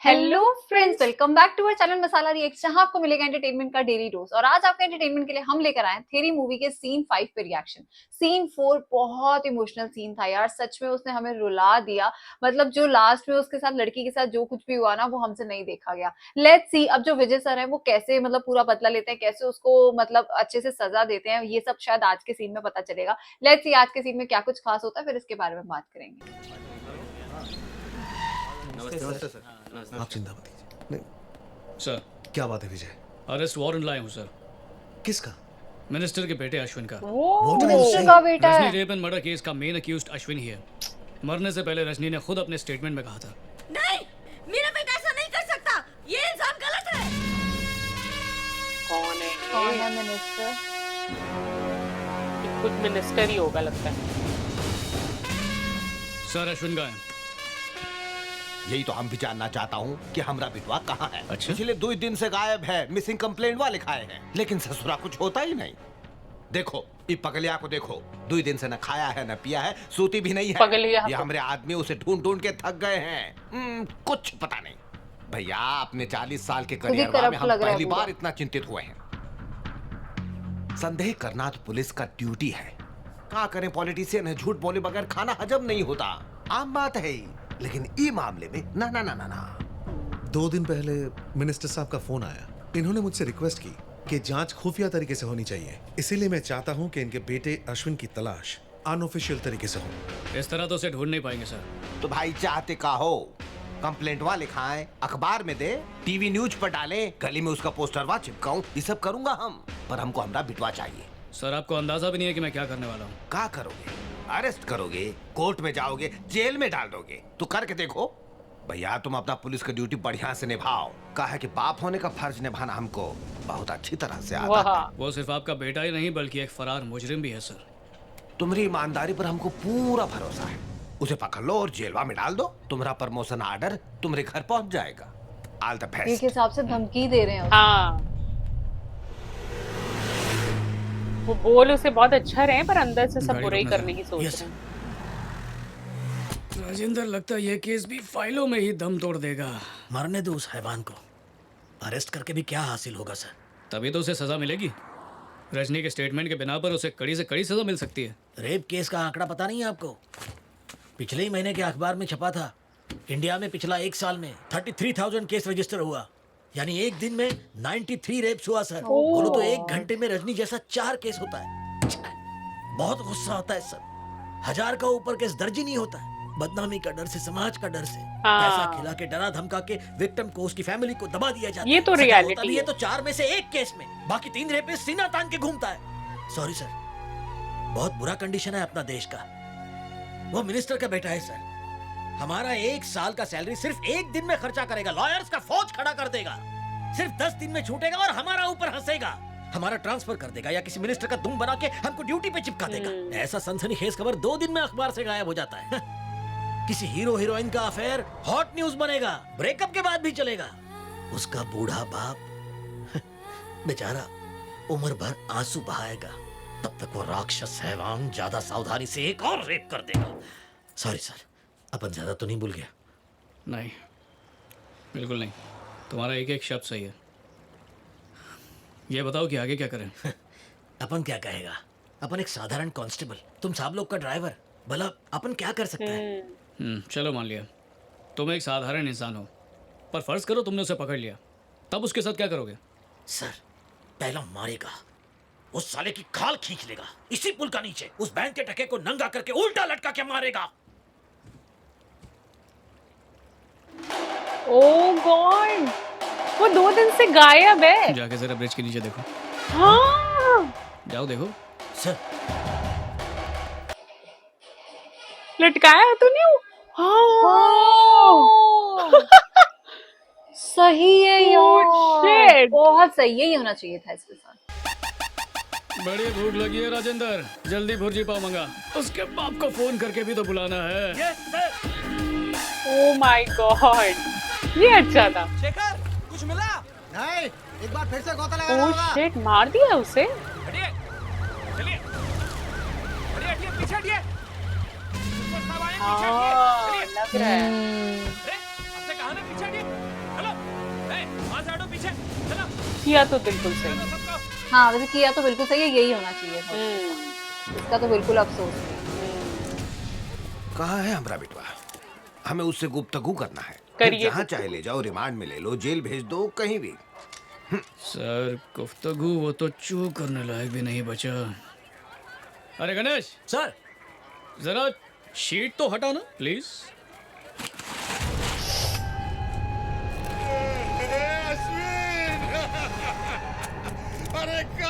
Hello friends, welcome back to our channel Masala Reacts, जहां आपको मिलेगा एंटरटेनमेंट का डेली डोज। और आज आपके एंटरटेनमेंट के लिए हम लेकर आए हैं थेरी मूवी के सीन 5 पे रिएक्शन। सीन 4 बहुत इमोशनल सीन था यार, सच में उसने हमें रुला दिया। मतलब जो लास्ट में उसके साथ लड़की के साथ जो कुछ भी हुआ ना, वो हमसे नहीं देखा गया। लेट्स सी अब जो विजय सर है वो कैसे मतलब पूरा बदला लेते हैं, कैसे उसको मतलब अच्छे से सजा देते हैं, ये सब शायद आज के सीन में पता चलेगा। लेट्स सी आज के सीन में क्या कुछ खास होता है, फिर इसके बारे में बात करेंगे। नमस्ते सर। आप चिंता मत कीजिए। नहीं, सर, क्या बात है विजय? अरेस्ट वारंट लाए हूँ सर, किसका? मिनिस्टर के बेटे अश्विन का। वो What are you minister saying? का बेटा रजनी है। रेप एंड मर्डर केस का मेन अक्यूज्ड अश्विन ही है। मरने से पहले रजनी ने खुद अपने स्टेटमेंट में कहा था, नहीं, मेरा बेटा ऐसा नहीं कर सकता। ये इल्जाम गलत है। कौन है मिनिस्टर? कुछ मिनिस्टर ही होगा लगता है। सर अश्विन का है। यही तो हम भी जानना चाहता हूँ कि हमरा बिटवा कहाँ है। अच्छा? पिछले 2 दिन से गायब है, मिसिंग कंप्लेंट वाले खाए हैं, लेकिन ससुरा कुछ होता ही नहीं। देखो ये पगलिया को देखो, 2 दिन से न खाया है न पिया है, सोती भी नहीं है। पगलिया ये को। हमारे आदमी उसे ढूंढ ढूंढ के थक गए हैं। कुछ पता नहीं भैया, अपने 40 साल के करियर में हम लग रहा है पहली पूरा। बार इतना चिंतित हुए हैं। संदेह करना तो पुलिस का ड्यूटी है। क्या करें, पॉलिटिशियन है, झूठ बोले बगैर खाना हजम नहीं होता, आम बात है। लेकिन ई मामले में ना ना ना ना ना। 2 दिन पहले मिनिस्टर साहब का फोन आया। इन्होंने मुझसे रिक्वेस्ट की कि जांच खुफिया तरीके से होनी चाहिए। इसीलिए मैं चाहता हूं कि इनके बेटे अश्विन की तलाश अनऑफिशियल तरीके से हो। इस तरह तो उसे ढूंढ नहीं पाएंगे सर। तो भाई चाहते का हो, कंप्लेंट वाले खाएं, अखबार में दे, टीवी न्यूज पर डालें, गली में उसका पोस्टरवा चिपकाऊं, ये सब करूंगा हम, पर हमको हमरा बिटवा चाहिए। सर आपको अंदाजा भी नहीं है कि मैं क्या करने वाला हूँ। क्या करोगे? अरेस्ट करोगे, कोर्ट में जाओगे, जेल में डाल दोगे, तो करके देखो। भैया तुम अपना पुलिस की ड्यूटी बढ़िया से निभाओ। कहा है कि बाप होने का फर्ज निभाना हमको बहुत अच्छी तरह से आता है। वाह, वो सिर्फ आपका बेटा ही नहीं बल्कि एक फरार मुजरिम भी है सर। तुम्हारी ईमानदारी पर हमको पूरा भरोसा है। उसे पकड़ लो और जेलवा में डाल दो, तुम्हारा प्रमोशन ऑर्डर तुम्हारे घर पहुंच जाएगा। ऑल द एक बेस्ट। हिसाब से धमकी दे रहे हैं। हाँ, वो बोल उसे बहुत अच्छा रहे, पर अंदर से सब गाड़ी बुरा ही रोकना करने की जरा। सोच Yes, रहे हैं। राजेंद्र, लगता है ये केस भी फाइलों में ही दम तोड़ देगा। मरने दो उस हैवान को। अरेस्ट करके भी क्या हासिल होगा सर? तभी तो उसे सजा मिलेगी। रजनी के स्टेटमेंट के बिना पर उसे कड़ी से कड़ी सजा मिल सकती है। रेप केस का आंकड़ा पता नहीं है आपको? पिछले ही महीने के अखबार में छपा था। इंडिया में पिछला 1 साल में 33,000 केस रजिस्टर हुआ, यानी एक दिन में 93 रेप्स हुआ सर। बोलो तो 1 घंटे में रजनी जैसा 4 केस होता है। बहुत गुस्सा आता है सर। 1000 का ऊपर केस दर्ज ही नहीं होता है। बदनामी का डर से, समाज का डर से, पैसा खिला के, डरा धमका के विक्टिम को, उसकी फैमिली को दबा दिया जाता है। ये तो सजा reality होता भी है है। तो 4 में से 1 केस में, बाकी 3 रेपिस्ट सीना तान के घूमता है। सॉरी सर, बहुत बुरा कंडीशन है अपना देश का। वो मिनिस्टर का बेटा है सर। हमारा 1 साल का सैलरी सिर्फ 1 दिन में खर्चा करेगा, लॉयर्स का फौज खड़ा कर देगा, सिर्फ 10 दिन में छूटेगा और हमारा ऊपर हंसेगा। हमारा ट्रांसफर कर देगा या किसी मिनिस्टर का दुम बना के हमको ड्यूटी पे चिपका देगा। ऐसा सनसनीखेज खबर 2 दिन में अखबार से गायब हो जाता है। किसी हीरो हीरोइन का अफेयर हॉट न्यूज बनेगा, ब्रेकअप के बाद भी चलेगा। उसका बूढ़ा बाप बेचारा उम्र भर आंसू बहाएगा, तब तक वो राक्षस हैवान ज्यादा सावधानी से एक और रेप कर देगा। सॉरी सर, अपन ज्यादा तो नहीं भूल गया? नहीं, बिल्कुल नहीं। तुम्हारा एक एक शब्द सही है। ये बताओ कि आगे क्या करें। अपन क्या कहेगा? अपन एक साधारण कांस्टेबल, तुम सब लोग का ड्राइवर। भला अपन क्या कर सकते हैं? चलो मान लिया तुम एक साधारण इंसान हो, पर फर्ज करो तुमने उसे पकड़ लिया, तब उसके साथ क्या करोगे? सर, पहला मारेगा, उस साले की खाल खींच लेगा, इसी पुल का नीचे उस बैंक के टके को नंगा करके उल्टा लटका के मारेगा। ओह गॉड, वो 2 दिन से गायब है। जाके जरा ब्रिज के नीचे देखो। हाँ, जाओ देखो। सर, लटकाया तो नहीं वो? हाँ। सही है यार, shit. बहुत सही है, ये होना चाहिए था इसके साथ। बड़ी भूख लगी है राजेंद्र, जल्दी भुर्जी पाव मंगा। उसके बाप को फोन करके भी तो बुलाना है। Yes sir. Oh my God, ये अच्छा था। शेखर, कुछ मिला? नहीं, एक बार फिर से गोता लगाना ओह होगा। शिट, मार दिया उसे। हटिए, चलिए, हटिए, हटिए, पीछे हटिए। ऊपर साहब आए, पीछे हटिए, हाँ, चलिए। लग रहा है। अरे, आपसे कहा ना पीछे हटिए। पीछे चलो किया तो बिल्कुल सही। सबको हाँ वैसे किया तो बिल्कुल सही है, यही होना चाहिए था। हम्म, इसका तो बिल्कुल अफसोस नहीं। कहाँ है हमारा बेटवा? हमें उससे गुफ्तगू करना है। करिए जहाँ चाहे ले जाओ, रिमांड में ले लो, जेल भेज दो, कहीं भी। सर गुफ्तगू वो तो चू करने लायक भी नहीं बचा। अरे गणेश, सर जरा शीट तो हटा ना प्लीज।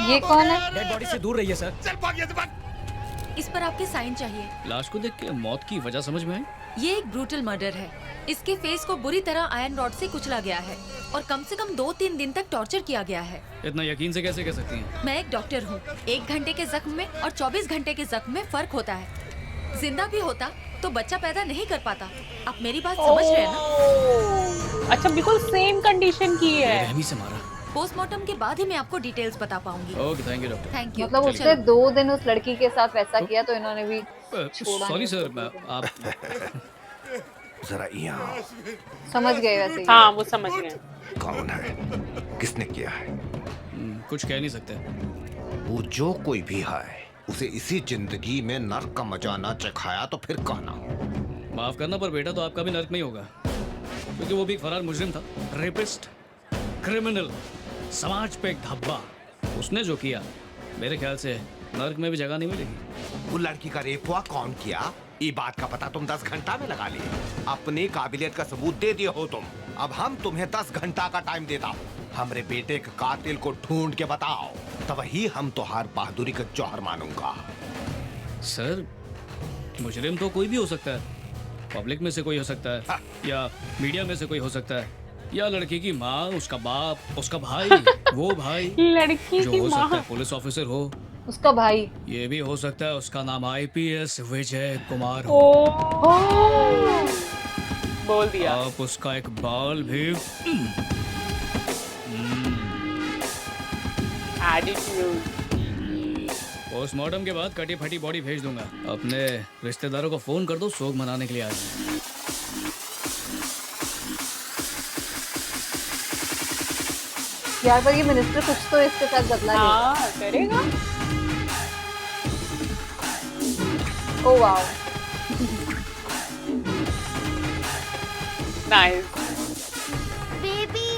ये कौन है? डेड बॉडी से दूर रहिए सर। इस पर आपके साइन चाहिए। लाश को देख के मौत की वजह समझ में आई? ये एक ब्रूटल मर्डर है। इसके फेस को बुरी तरह आयरन रॉड से कुचला गया है और कम से कम 2-3 दिन तक टॉर्चर किया गया है। इतना यकीन से कैसे कह सकती हैं? मैं एक डॉक्टर हूँ। 1 घंटे के जख्म में और 24 घंटे के जख्म में फर्क होता है। जिंदा भी होता तो बच्चा पैदा नहीं कर पाता। आप मेरी बात समझ रहे हैं ना? अच्छा बिल्कुल सेम कंडीशन की है। रहमी से मारा। पोस्टमार्टम के बाद ही मैं आपको डिटेल्स बता पाऊंगी। Okay thank you doctor. Thank you. मतलब उसने 2 दिन उस लड़की के साथ वैसा किया तो इन्होंने भी छोड़ा सॉरी नहीं सर, आप जरा यहाँ समझ गए वैसे ही। हाँ वो समझ गए। कौन है, किसने किया है? कुछ कह नहीं सकते। वो जो कोई भी है, उसे इसी जिंदगी में नर्क का मजा ना चखाया तो फिर कहना। माफ करना पर बेटा तो आपका भी नर्क में ही होगा, क्योंकि वो भी एक फरार मुजरिम था, रेपिस्ट, क्रिमिनल, समाज पे एक धब्बा। उसने जो किया मेरे ख्याल से नर्क में भी जगह नहीं मिलेगी। वो लड़की का रेप हुआ कौन किया, ये बात का पता तुम 10 घंटा में लगा लिए। अपनी काबिलियत का सबूत दे दिए हो तुम। अब हम तुम्हें 10 घंटा का टाइम देता हूँ। हमरे बेटे के कातिल को ढूंढ के बताओ, तब ही हम तोहार बहादुरी का जौहर मानूंगा। सर मुजरिम तो कोई भी हो सकता है, पब्लिक में से कोई हो सकता है, या मीडिया में से कोई हो सकता है, या लड़की की माँ, उसका बाप, उसका भाई, वो भाई लड़की जो की हो सकता माँ। है पुलिस ऑफिसर हो, उसका भाई। ये भी हो सकता है उसका नाम IPS विजय कुमार ओ हो। बोल दिया। आप उसका एक बाल भी एटीट्यूड। पोस्टमार्टम के बाद कटी फटी बॉडी भेज दूंगा। अपने रिश्तेदारों को फोन कर दो, शोक मनाने के लिए आ जाए। यार पर ये मिनिस्टर कुछ तो इसके साथ बदला लेगा। हाँ करेगा। Oh wow. Nice. Baby.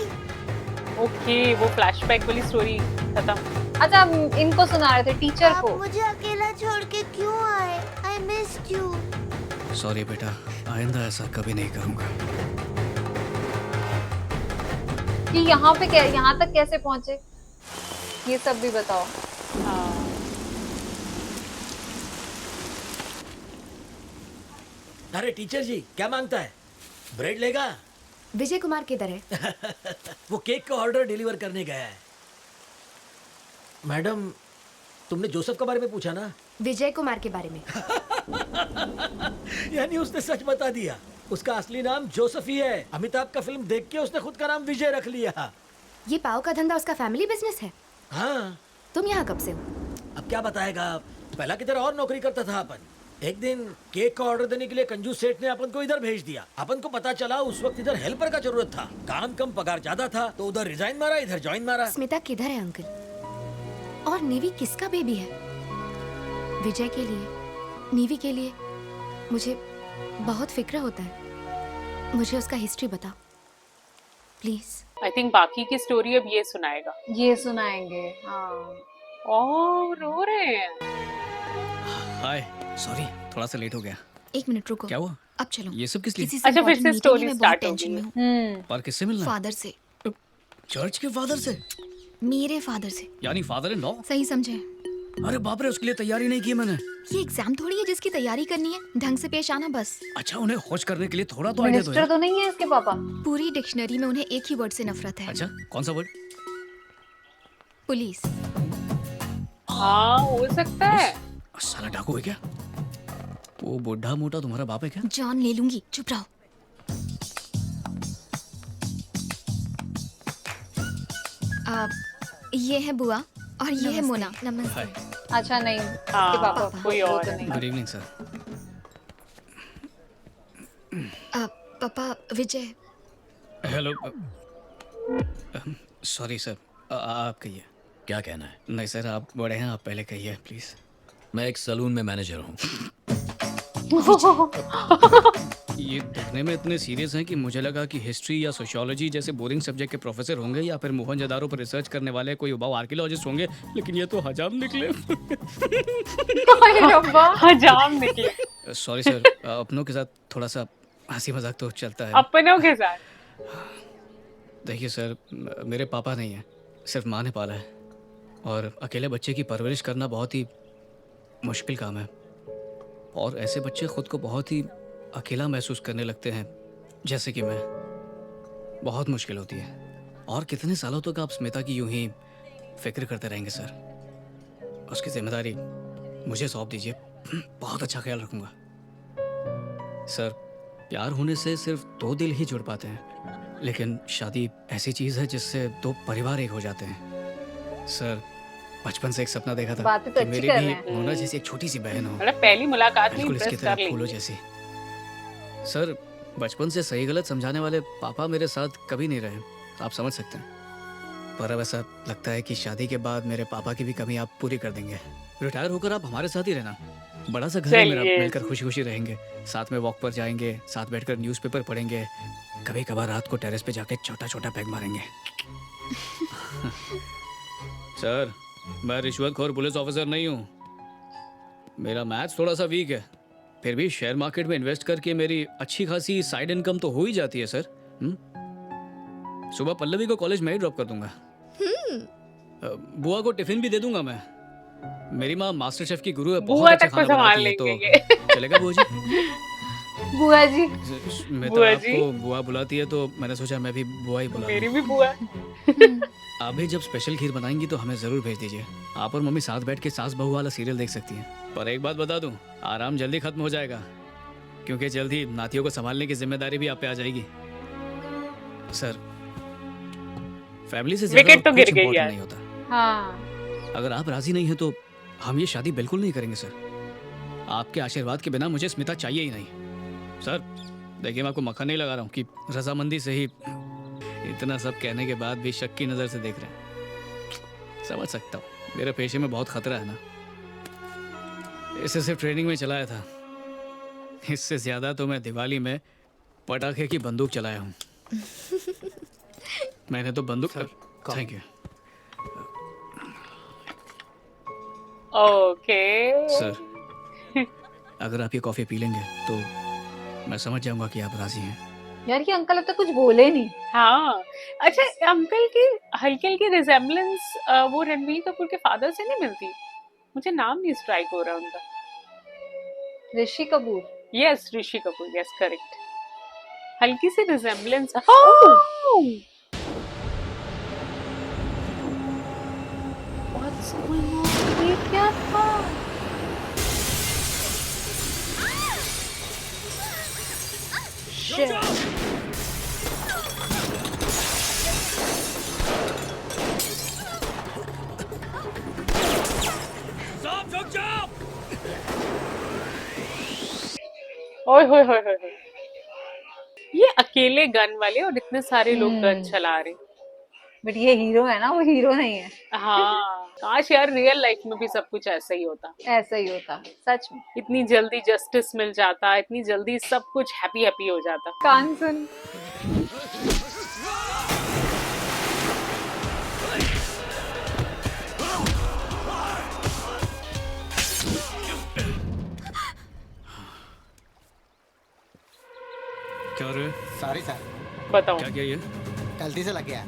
Okay वो फ्लैशबैक वाली स्टोरी खत्म। अच्छा हम इनको सुना रहे थे टीचर को। मुझे अकेला छोड़ के क्यों आए? I missed you. सॉरी बेटा, आइंदा ऐसा कभी नहीं करूंगा। कि यहाँ पे यहाँ तक कैसे पहुंचे, ये सब भी बताओ। हाँ अरे टीचर जी क्या मांगता है? ब्रेड लेगा? विजय कुमार किधर है? वो केक का ऑर्डर डिलीवर करने गया है। मैडम तुमने जोसेफ के बारे में पूछा ना? विजय कुमार के बारे में। यानी उसने सच बता दिया। उसका असली नाम जोसेफ ही है। अमिताभ का फिल्म देख के उसने खुद का नाम विजय रख लिया। ये पाव का धंधा उसका फैमिली बिजनेस है। हाँ तुम यहाँ कब से हो? अब क्या बताएगा, पहला की तरह और नौकरी करता था अपन। एक दिन केक का ऑर्डर देने के लिए कंजूस सेठ ने अपन को इधर भेज दिया। अपन को पता चला उस वक्त इधर हेल्पर का जरूरत था, काम कम पगार ज्यादा था, तो उधर रिजाइन मारा, इधर ज्वाइन मारा। स्मिता किधर है अंकल? और नीवी किसका बेबी है? विजय के लिए, नीवी के लिए मुझे बहुत फिक्र होता है। मुझे उसका हिस्ट्री बताओ प्लीज। आई थिंक बाकी की स्टोरी अब ये सुनाएगा। ये सुनाएंगे। हाँ ओह रो रहे हैं। हाय सॉरी, थोड़ा सा लेट हो गया। 1 मिनट रुको। क्या हुआ? अब चलो। ये सब किस लिए? किसी से अच्छा, फिर से important meeting story है, मैं start बहुत हो टेंशन गई में हूँ। पर किससे मिलना? फादर से। चर्च के फादर से? मेरे फादर से। यानी फादर इन लॉ? सही समझे? अरे बाप रे, उसके लिए तैयारी नहीं की मैंने। ये एग्जाम थोड़ी है जिसकी तैयारी करनी है, ढंग से पेश आना बस। अच्छा, उन्हें खोज करने के लिए थोड़ा तो आइडिया दो मिनिस्टर यार। तो नहीं है इसके पापा? पूरी डिक्शनरी में उन्हें एक ही वर्ड से नफरत है। अच्छा, कौन सा वर्ड? पुलिस। हाँ हो सकता है। साला डाकू है क्या? वो बुढ़ा मोटा तुम्हारा बाप है क्या? जान ले लूंगी, चुप रहो। ये है बुआ और ये है मोना। नमस्ते। हाय, अच्छा नहीं, हाँ, इसके पापा कोई वो और तो है। नहीं। Good evening sir. पापा विजय। हेलो, सॉरी सर, आप कहिए। क्या कहना है? नहीं सर, आप बड़े हैं, आप पहले कहिए प्लीज। मैं एक सलून में मैनेजर हूँ। ये दिखने में इतने सीरियस हैं कि मुझे लगा कि हिस्ट्री या सोशियोलॉजी जैसे बोरिंग सब्जेक्ट के प्रोफेसर होंगे या फिर मोहनजोदारो पर रिसर्च करने वाले कोई उबाऊ आर्कियोलॉजिस्ट होंगे, लेकिन ये तो हजाम निकले। हजाम निकले। सॉरी सर, अपनों के साथ थोड़ा सा हंसी मजाक तो चलता है। अपनों के साथ। देखिए सर, मेरे पापा नहीं है, सिर्फ माँ ने पाला है, और अकेले बच्चे की परवरिश करना बहुत ही मुश्किल काम है। और ऐसे बच्चे खुद को बहुत ही अकेला महसूस करने लगते हैं, जैसे कि मैं। बहुत मुश्किल होती है। और कितने सालों तक आप स्मिता की यूं ही फिक्र करते रहेंगे सर? उसकी जिम्मेदारी मुझे सौंप दीजिए, बहुत अच्छा ख्याल रखूंगा। सर, प्यार होने से सिर्फ दो दिल ही जुड़ पाते हैं, लेकिन शादी ऐसी चीज है जिससे दो परिवार एक हो जाते हैं। सर, बचपन से एक सपना देखा था बातें तो कि अच्छी मेरी कर भी रहे हैं। मोना जैसी एक छोटी सी बहन हो, मतलब पहली मुलाकात में बिल्कुल इसकी इम्प्रेस कर तरह फूलों लेंगे। जैसी। सर, बचपन से सही गलत समझाने वाले पापा मेरे साथ कभी नहीं रहे, आप समझ सकते हैं। पर अब ऐसा लगता है कि शादी के बाद मेरे पापा की भी कमी आप पूरी कर देंगे। रिटायर होकर आप हमारे साथ ही रहना। बड़ा सा घर है मेरा, चलिए। मिलकर खुशी खुशी रहेंगे, साथ में वॉक पर जाएंगे, साथ बैठकर न्यूज़पेपर पढ़ेंगे, कभी कभार रात को टेरेस पे जाके छोटा छोटा पैग मारेंगे। सर, मैं रिश्वतखोर पुलिस ऑफिसर नहीं हूँ। मेरा मैथ्स थोड़ा सा वीक है, फिर भी शेयर मार्केट में इन्वेस्ट करके मेरी अच्छी खासी साइड इनकम तो हो ही जाती है सर। सुबह पल्लवी को कॉलेज में ही ड्रॉप कर दूंगा। बुआ को टिफिन भी दे दूंगा मैं। मेरी माँ मास्टर शेफ की गुरु है, बहुत बुआ अच्छा तक को खाना संभाल बनाती है, लेंगे तो ये। चलेगा बुआ जी? बुआ जी। मैं तो बुआ जी? आपको बुआ बुलाती है, तो मैंने सोचा मैं भी बुआ ही बुला मेरी लूं। भी बुआ। आप भी जब स्पेशल खीर बनाएंगी तो हमें जरूर भेज दीजिए। आप और मम्मी साथ बैठ के सास बहू वाला सीरियल देख सकती हैं। पर एक बात बता दूं, आराम जल्दी खत्म हो जाएगा, क्योंकि जल्दी नातियों को संभालने की जिम्मेदारी भी आप पे आ जाएगी। सर, फैमिली से ज्यादा विकेट तो कुछ गिर गई important यार। नहीं होता। हाँ, अगर आप राजी नहीं है तो हम ये शादी बिल्कुल नहीं करेंगे सर। आपके आशीर्वाद के बिना मुझे स्मिता चाहिए ही नहीं। सर, देखिए, मैं आपको मक्खन नहीं लगा रहा हूँ कि रजामंदी से ही इतना सब कहने के बाद भी शक की नज़र से देख रहे हैं। समझ सकता हूँ, मेरे पेशे में बहुत खतरा है ना। इसे सिर्फ ट्रेनिंग में चलाया था, इससे ज़्यादा तो मैं दिवाली में पटाखे की बंदूक चलाया हूँ। मैंने तो बंदूक। Thank you okay. सर। अगर आप ये कॉफ़ी पी लेंगे तो मैं समझ जाऊंगा कि आप राजी हैं। यार ये अंकल अब तक कुछ बोले नहीं। हाँ, अच्छा, अंकल की हल्की हल्की रिजेम्बलेंस वो रणबीर कपूर के फादर से नहीं मिलती? मुझे नाम नहीं स्ट्राइक हो रहा उनका। Rishi Kapoor. Yes, Rishi Kapoor, yes, correct. हल्की सी रिजेम्बलेंस। What's going on? ये क्या था? Shit. ओए होए होए होए होए। ये अकेले गन वाले और इतने सारे लोग गन चला रहे। बट ये हीरो है ना, वो हीरो नहीं है। हाँ, काश यार रियल लाइफ में भी सब कुछ ऐसा ही होता। ऐसा ही होता, सच में। इतनी जल्दी जस्टिस मिल जाता, इतनी जल्दी सब कुछ हैप्पी हैप्पी हो जाता। कान सुन। क्या हो रहा है? सॉरी सर, बताओ। क्या किया ये? गलती से लग गया।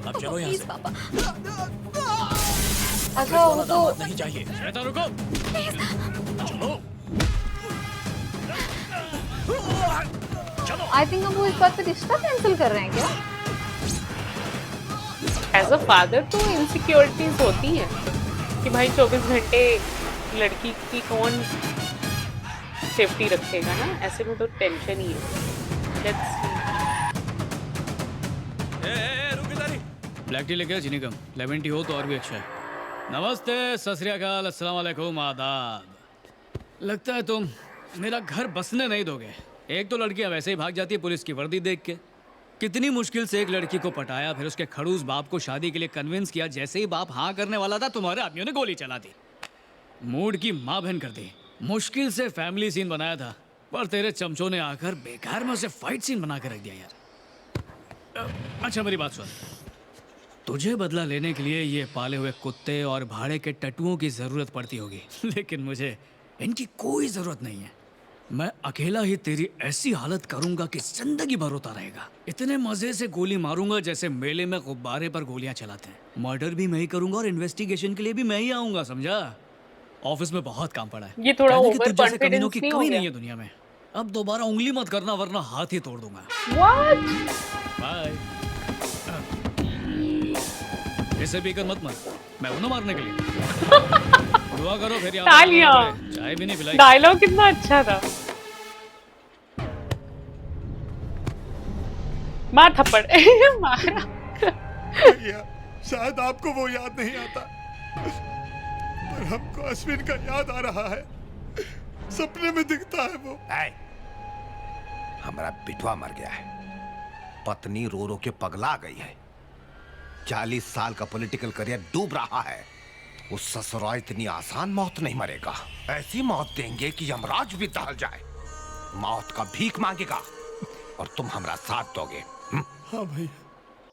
अब चलो यहाँ से। अच्छा वो तो नहीं चाहिए। श्वेता, रुको। आई थिंक हम वो इस बात पे रिश्ता कैंसिल कर रहे हैं क्या? एज अ फादर तो इनसिक्योरिटीज होती हैं कि भाई 24 घंटे लड़की की कौन सेफ्टी रखेगा ना, ऐसे में तो टेंशन ही है। लेट्स ब्लैक टी लेके चीनी कम, लेमन टी हो तो और भी अच्छा है। नमस्ते, सत श्री अकाल, अस्सलाम वालेकुम, आदाब। लगता है तुम मेरा घर बसने नहीं दोगे। एक तो लड़कियां वैसे ही भाग जाती है पुलिस की वर्दी देख के, कितनी मुश्किल से एक लड़की को पटाया, फिर उसके खड़ूस बाप को शादी के लिए कन्विंस किया। जैसे ही बाप हाँ करने वाला था, तुम्हारे आदमियों ने गोली चला दी, मूड की माँ बहन कर दी। मुश्किल से फैमिली सीन बनाया था, पर तेरे चमचों ने आकर बेकार में उसे फाइट सीन बना के रख दिया यार। अच्छा मेरी बात सुन, तुझे बदला लेने के लिए ये पाले हुए कुत्ते और भाड़े के टट्टुओं की जरूरत पड़ती होगी, लेकिन मुझे इनकी कोई जरूरत नहीं है। मैं अकेला ही तेरी ऐसी हालत करूंगा कि जिंदगी भर रोता रहेगा। इतने मजे से गोली मारूंगा जैसे मेले में गुब्बारे पर गोलियां चलाते हैं। मर्डर भी मैं ही करूंगा और इन्वेस्टिगेशन के लिए भी मैं ही आऊंगा, समझा? ऑफिस में बहुत काम पड़ा है। ये थोड़ा कहने की ओवर तुझ जैसे कमीनों कॉन्फिडेंस की नहीं हो कमी गया? नहीं है दुनिया में। अब दोबारा उंगली मत करना वरना हाथ ही तोड़ दूंगा। What? बाय। इसे पीकर मत मर, मैं हूं ना मारने के लिए। दुआ करो फिर यहाँ तालियां। चाय भी नहीं पिलाई। डायलॉग कितना अच्छा था। मार थप्पड़ मारा। भैया शायद आपको वो याद नहीं आता, पर हमको अश्विन का याद आ रहा है। सपने में दिखता है वो। हमारा बिटवा मर गया है, पत्नी रो रो के पगला गई है, 40 साल का पॉलिटिकल करियर डूब रहा है। उस ससुरा इतनी आसान मौत नहीं मरेगा। ऐसी मौत देंगे कि यमराज भी दहल जाए। मौत का भीख मांगेगा और तुम हमारा साथ दोगे। हाँ भैया।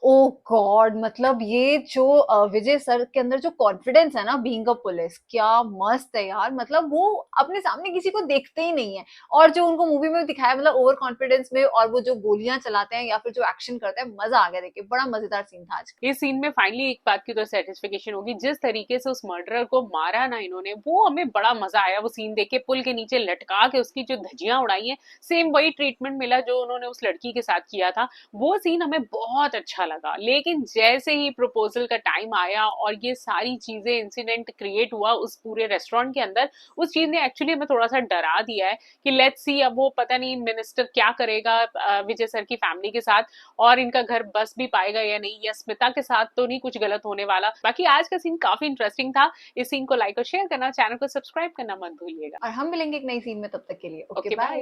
ओ गॉड, मतलब ये जो विजय सर के अंदर जो कॉन्फिडेंस है ना, बीइंग अ पुलिस, क्या मस्त है यार। मतलब वो अपने सामने किसी को देखते ही नहीं है, और जो उनको मूवी में दिखाया, मतलब ओवर कॉन्फिडेंस में, और वो जो गोलियां चलाते हैं या फिर जो एक्शन करते हैं, मजा आ गया देख के। बड़ा मजेदार सीन था आज। इस सीन में फाइनली एक बात की तो सेटिस्फेक्शन होगी, जिस तरीके से उस मर्डरर को मारा ना इन्होंने, वो हमें बड़ा मजा आया। वो सीन देख के, पुल के नीचे लटका के उसकी जो धज्जियां उड़ाई हैं, सेम वही ट्रीटमेंट मिला जो उन्होंने उस लड़की के साथ किया था। वो सीन हमें बहुत अच्छा लगा। लेकिन जैसे ही प्रपोजल का टाइम आया और ये सारी चीजें, इंसिडेंट क्रिएट हुआ उस पूरे रेस्टोरेंट के अंदर, उस चीज ने एक्चुअली हमें थोड़ा सा डरा दिया है कि लेट्स सी अब वो पता नहीं मिनिस्टर क्या करेगा विजय सर की फैमिली के साथ, और इनका घर बस भी पाएगा या नहीं, या स्मिता के साथ तो नहीं कुछ गलत होने वाला। बाकी आज का सीन काफी इंटरेस्टिंग था। इस सीन को लाइक और शेयर करना, चैनल को सब्सक्राइब करना मत भूलिएगा। और हम मिलेंगे एक नई सीन में, तब तक के लिए ओके Okay, bye. बाय।